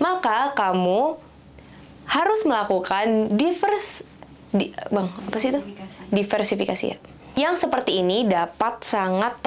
maka kamu harus melakukan diversifikasi ya. Yang seperti ini dapat sangat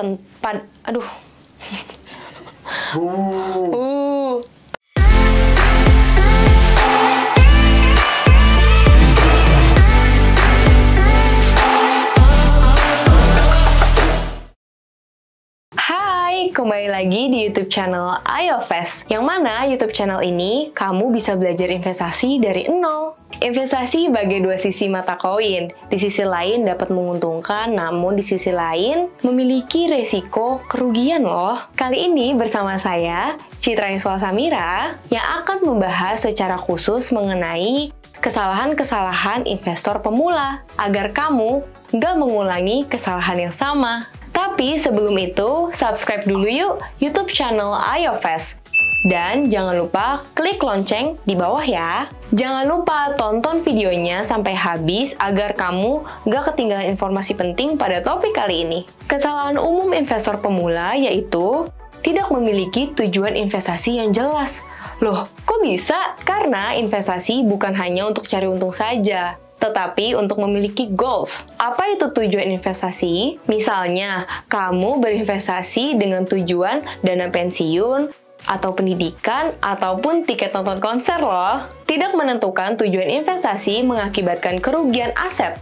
Hai, kembali lagi di YouTube channel IOFest. Yang mana YouTube channel ini kamu bisa belajar investasi dari nol. Investasi bagai dua sisi mata koin. Di sisi lain dapat menguntungkan, namun di sisi lain memiliki resiko kerugian loh. Kali ini bersama saya, Citra Yuswal Samira, yang akan membahas secara khusus mengenai kesalahan-kesalahan investor pemula, agar kamu nggak mengulangi kesalahan yang sama. Tapi sebelum itu, subscribe dulu yuk YouTube channel IOFest. Dan jangan lupa klik lonceng di bawah ya. Jangan lupa tonton videonya sampai habis agar kamu gak ketinggalan informasi penting pada topik kali ini. Kesalahan umum investor pemula yaitu tidak memiliki tujuan investasi yang jelas. Loh, kok bisa? Karena investasi bukan hanya untuk cari untung saja, tetapi untuk memiliki goals. Apa itu tujuan investasi? Misalnya, kamu berinvestasi dengan tujuan dana pensiun, atau pendidikan, ataupun tiket nonton konser loh. Tidak menentukan tujuan investasi mengakibatkan kerugian aset,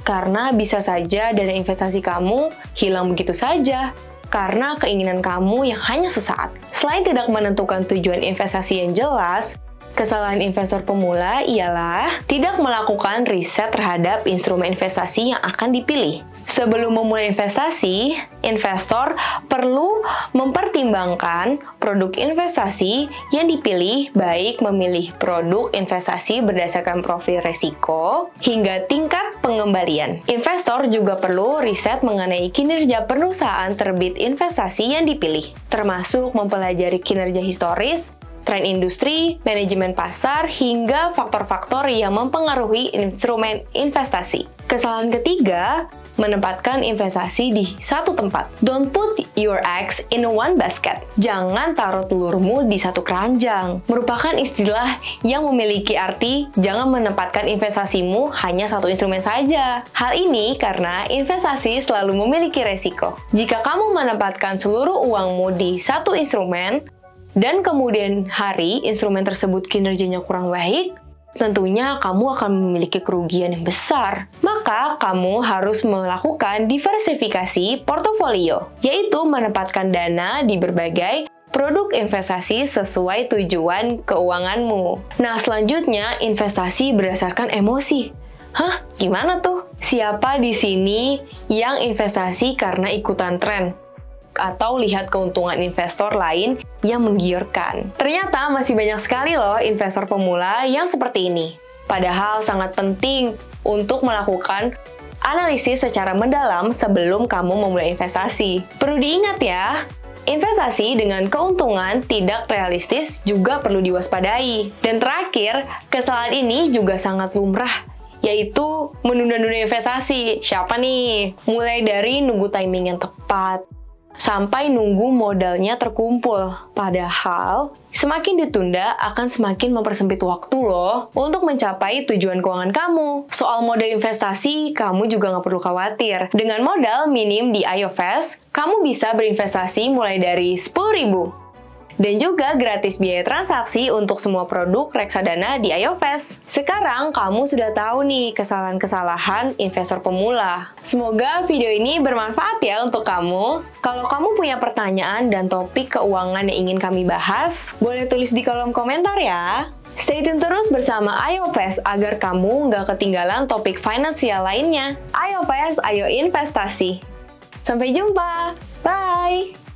karena bisa saja dana investasi kamu hilang begitu saja, karena keinginan kamu yang hanya sesaat. Selain tidak menentukan tujuan investasi yang jelas, kesalahan investor pemula ialah tidak melakukan riset terhadap instrumen investasi yang akan dipilih. Sebelum memulai investasi, investor perlu mempertimbangkan produk investasi yang dipilih, baik memilih produk investasi berdasarkan profil resiko hingga tingkat pengembalian. Investor juga perlu riset mengenai kinerja perusahaan terbit investasi yang dipilih, termasuk mempelajari kinerja historis, tren industri, manajemen pasar, hingga faktor-faktor yang mempengaruhi instrumen investasi. Kesalahan ketiga, menempatkan investasi di satu tempat. Don't put your eggs in one basket. Jangan taruh telurmu di satu keranjang. Merupakan istilah yang memiliki arti jangan menempatkan investasimu hanya satu instrumen saja. Hal ini karena investasi selalu memiliki resiko. Jika kamu menempatkan seluruh uangmu di satu instrumen, dan kemudian hari instrumen tersebut kinerjanya kurang baik, tentunya kamu akan memiliki kerugian yang besar. Maka kamu harus melakukan diversifikasi portofolio, yaitu menempatkan dana di berbagai produk investasi sesuai tujuan keuanganmu. Nah, selanjutnya investasi berdasarkan emosi. Hah? Gimana tuh? Siapa di sini yang investasi karena ikutan tren? Atau lihat keuntungan investor lain yang menggiurkan. Ternyata masih banyak sekali loh investor pemula yang seperti ini. Padahal sangat penting untuk melakukan analisis secara mendalam sebelum kamu memulai investasi. Perlu diingat ya, investasi dengan keuntungan tidak realistis juga perlu diwaspadai. Dan terakhir, kesalahan ini juga sangat lumrah, yaitu menunda-nunda investasi. Siapa nih? Mulai dari nunggu timing yang tepat, sampai nunggu modalnya terkumpul. Padahal, semakin ditunda akan semakin mempersempit waktu loh untuk mencapai tujuan keuangan kamu. Soal modal investasi, kamu juga nggak perlu khawatir. Dengan modal minim di IOFest, kamu bisa berinvestasi mulai dari 10.000. Dan juga gratis biaya transaksi untuk semua produk reksadana di IOFest. Sekarang kamu sudah tahu nih kesalahan-kesalahan investor pemula. Semoga video ini bermanfaat ya untuk kamu. Kalau kamu punya pertanyaan dan topik keuangan yang ingin kami bahas, boleh tulis di kolom komentar ya. Stay tune terus bersama IOFest agar kamu nggak ketinggalan topik finansial lainnya. IOFest, ayo investasi. Sampai jumpa. Bye!